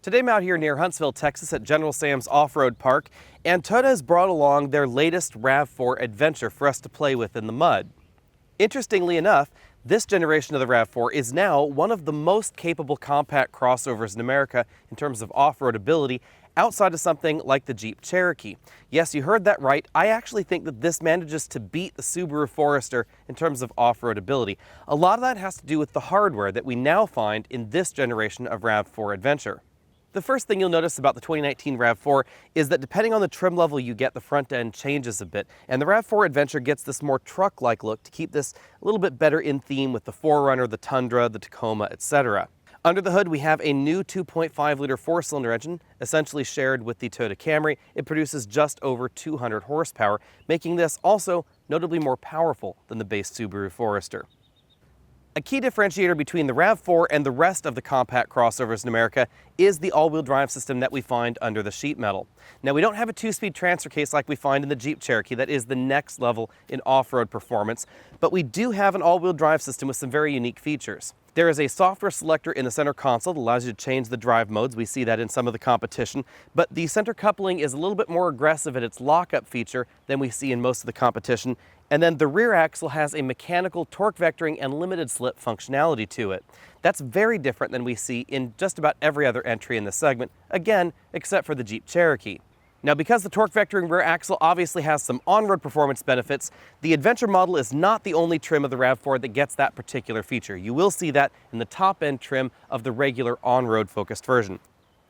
Today I'm out here near Huntsville, Texas at General Sam's Off-Road Park, and Toyota has brought along their latest RAV4 Adventure for us to play with in the mud. Interestingly enough, this generation of the RAV4 is now one of the most capable compact crossovers in America in terms of off-road ability, outside of something like the Jeep Cherokee. Yes, you heard that right. I actually think that this manages to beat the Subaru Forester in terms of off-road ability. A lot of that has to do with the hardware that we now find in this generation of RAV4 Adventure. The first thing you'll notice about the 2019 RAV4 is that depending on the trim level you get, the front end changes a bit. And the RAV4 Adventure gets this more truck-like look to keep this a little bit better in theme with the 4Runner, the Tundra, the Tacoma, etc. Under the hood, we have a new 2.5-liter four-cylinder engine, essentially shared with the Toyota Camry. It produces just over 200 horsepower, making this also notably more powerful than the base Subaru Forester. A key differentiator between the RAV4 and the rest of the compact crossovers in America is the all-wheel drive system that we find under the sheet metal. Now, we don't have a two-speed transfer case like we find in the Jeep Cherokee. That is the next level in off-road performance, but we do have an all-wheel drive system with some very unique features. There is a software selector in the center console that allows you to change the drive modes. We see that in some of the competition, but the center coupling is a little bit more aggressive in its lockup feature than we see in most of the competition. And then the rear axle has a mechanical torque vectoring and limited slip functionality to it. That's very different than we see in just about every other entry in this segment, again, except for the Jeep Cherokee. Now, because the torque vectoring rear axle obviously has some on-road performance benefits, the Adventure model is not the only trim of the RAV4 that gets that particular feature. You will see that in the top-end trim of the regular on-road focused version.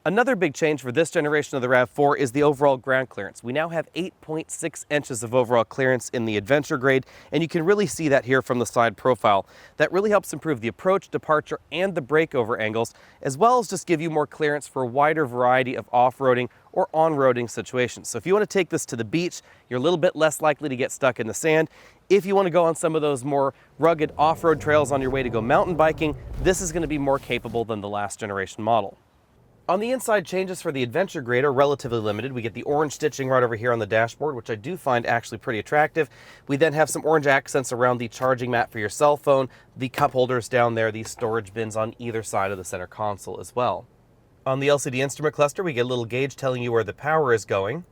Another big change for this generation of the RAV4 is the overall ground clearance. We now have 8.6 inches of overall clearance in the Adventure grade, and you can really see that here from the side profile. That really helps improve the approach, departure, and the breakover angles, as well as just give you more clearance for a wider variety of off-roading or on-roading situations. So if you want to take this to the beach, you're a little bit less likely to get stuck in the sand. If you want to go on some of those more rugged off-road trails on your way to go mountain biking, this is going to be more capable than the last generation model. On the inside, changes for the Adventure grade are relatively limited. We get the orange stitching right over here on the dashboard, which I do find actually pretty attractive. We then have some orange accents around the charging mat for your cell phone, the cup holders down there, these storage bins on either side of the center console as well. On the LCD instrument cluster, we get a little gauge telling you where the power is going.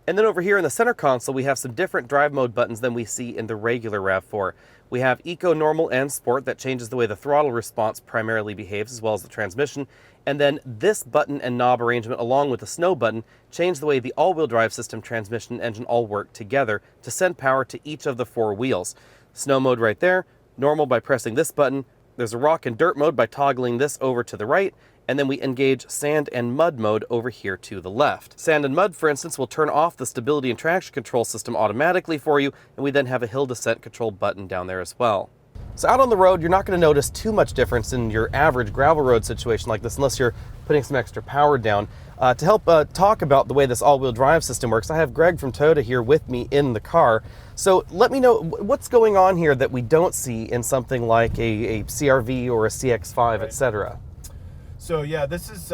And then over here in the center console, we have some different drive mode buttons than we see in the regular RAV4. We have Eco, Normal, and Sport that changes the way the throttle response primarily behaves, as well as the transmission. And then this button and knob arrangement, along with the Snow button, change the way the all-wheel drive system, transmission, and engine all work together to send power to each of the four wheels. Snow mode right there, Normal by pressing this button. There's a Rock and Dirt mode by toggling this over to the right. And then we engage Sand and Mud mode over here to the left. Sand and Mud, for instance, will turn off the stability and traction control system automatically for you, and we then have a hill descent control button down there as well. So out on the road, you're not going to notice too much difference in your average gravel road situation like this unless you're putting some extra power down. To help talk about the way this all-wheel drive system works, I have Greg from Toyota here with me in the car. So let me know what's going on here that we don't see in something like a CR-V or a CX-5, right, etc. So yeah, this is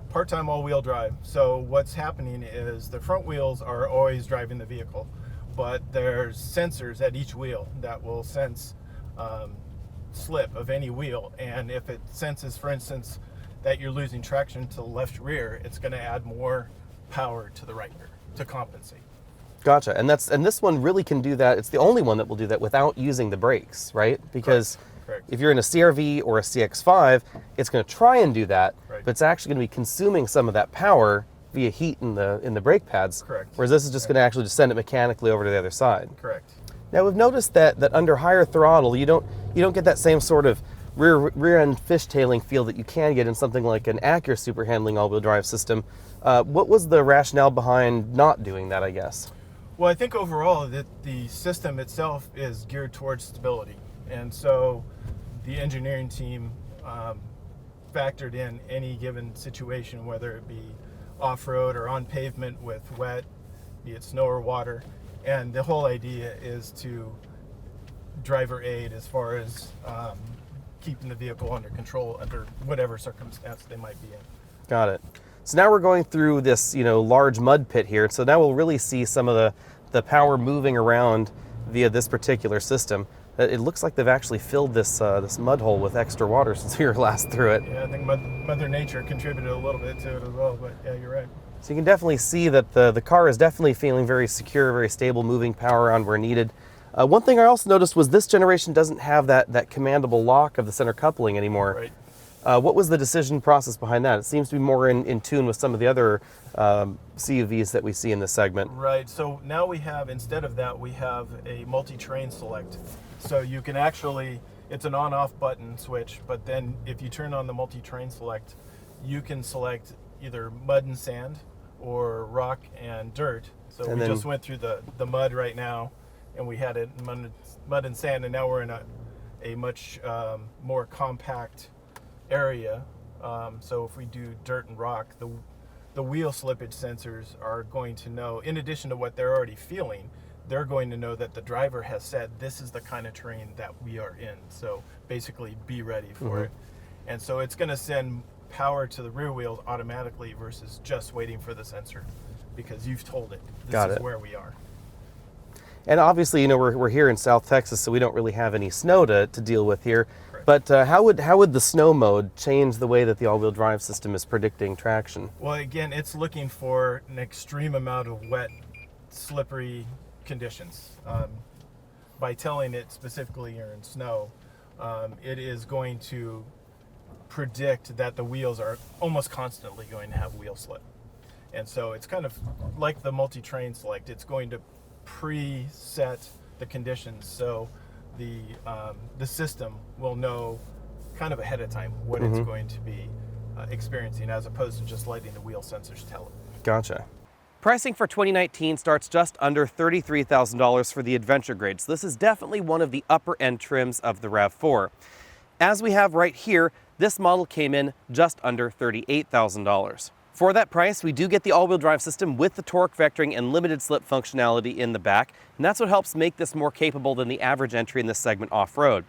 part-time all-wheel drive. So what's happening is the front wheels are always driving the vehicle, but there's sensors at each wheel that will sense slip of any wheel. And if it senses, for instance, that you're losing traction to the left rear, it's going to add more power to the right rear to compensate. Gotcha. And this one really can do that. It's the only one that will do that without using the brakes, right? Because Correct. If you're in a CR-V or a CX-5, it's going to try and do that, right, but it's actually going to be consuming some of that power via heat in the brake pads. Correct. Whereas this is just going to actually just send it mechanically over to the other side. Correct. Now we've noticed that under higher throttle, you don't get that same sort of rear end fishtailing feel that you can get in something like an Acura super handling all-wheel drive system. What was the rationale behind not doing that, I guess? Well, I think overall that the system itself is geared towards stability. And so the engineering team factored in any given situation, whether it be off-road or on pavement with wet, be it snow or water. And the whole idea is to driver aid as far as keeping the vehicle under control under whatever circumstance they might be in. Got it. So now we're going through this, large mud pit here. So now we'll really see some of the power moving around via this particular system. It looks like they've actually filled this this mud hole with extra water since we were last through it. Yeah, I think Mother Nature contributed a little bit to it as well, but yeah, you're right. So you can definitely see that the car is definitely feeling very secure, very stable, moving power around where needed. One thing I also noticed was this generation doesn't have that commandable lock of the center coupling anymore. Right. What was the decision process behind that? It seems to be more in tune with some of the other CUVs that we see in this segment. Right, so now we have, instead of that, we have a multi-train select. So you can actually, it's an on-off button switch, but then if you turn on the multi-train select, you can select either mud and sand or rock and dirt. So And we then- just went through the mud right now, and we had it mud and sand, and now we're in a much more compact area. So if we do dirt and rock, the wheel slippage sensors are going to know, in addition to what they're already feeling, they're going to know that the driver has said, this is the kind of terrain that we are in. So basically, be ready for it. And so it's going to send power to the rear wheels automatically versus just waiting for the sensor, because you've told it, this is where we are. And obviously, you know, we're here in South Texas, so we don't really have any snow to deal with here. Correct. But how would the snow mode change the way that the all-wheel drive system is predicting traction? Well, again, it's looking for an extreme amount of wet, slippery conditions. By telling it specifically you're in snow, it is going to predict that the wheels are almost constantly going to have wheel slip. And so it's kind of like the multi-train select. It's going to preset the conditions, so the system will know kind of ahead of time what it's going to be experiencing, as opposed to just letting the wheel sensors tell it. Gotcha. Pricing for 2019 starts just under $33,000 for the Adventure grade, so this is definitely one of the upper end trims of the RAV4. As we have right here, this model came in just under $38,000. For that price, we do get the all-wheel drive system with the torque vectoring and limited slip functionality in the back, and that's what helps make this more capable than the average entry in this segment off-road.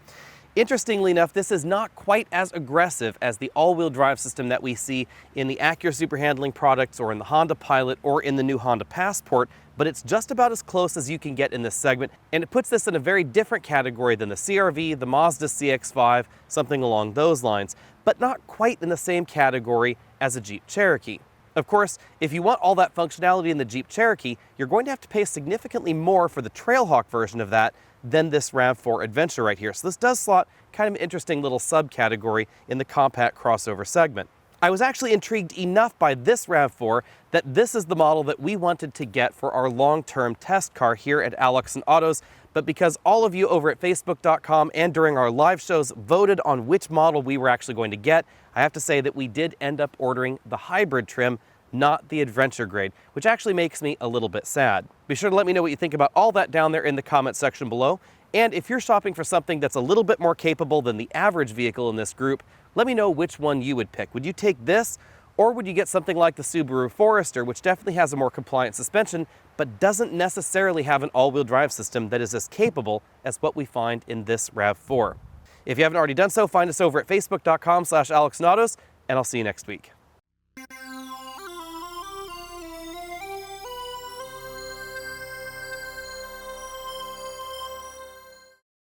Interestingly enough, this is not quite as aggressive as the all-wheel drive system that we see in the Acura Super Handling products or in the Honda Pilot or in the new Honda Passport, but it's just about as close as you can get in this segment, and it puts this in a very different category than the CR-V, the Mazda CX-5, something along those lines, but not quite in the same category as a Jeep Cherokee. Of course, if you want all that functionality in the Jeep Cherokee, you're going to have to pay significantly more for the Trailhawk version of that than this RAV4 Adventure right here. So this does slot kind of an interesting little subcategory in the compact crossover segment. I was actually intrigued enough by this RAV4 that this is the model that we wanted to get for our long-term test car here at Alex and Autos, but because all of you over at Facebook.com and during our live shows voted on which model we were actually going to get, I have to say that we did end up ordering the hybrid trim, not the Adventure grade, which actually makes me a little bit sad. Be sure to let me know what you think about all that down there in the comment section below. And if you're shopping for something that's a little bit more capable than the average vehicle in this group, let me know which one you would pick. Would you take this, or would you get something like the Subaru Forester, which definitely has a more compliant suspension, but doesn't necessarily have an all-wheel drive system that is as capable as what we find in this RAV4? If you haven't already done so, find us over at facebook.com/AlexandAutos, and I'll see you next week.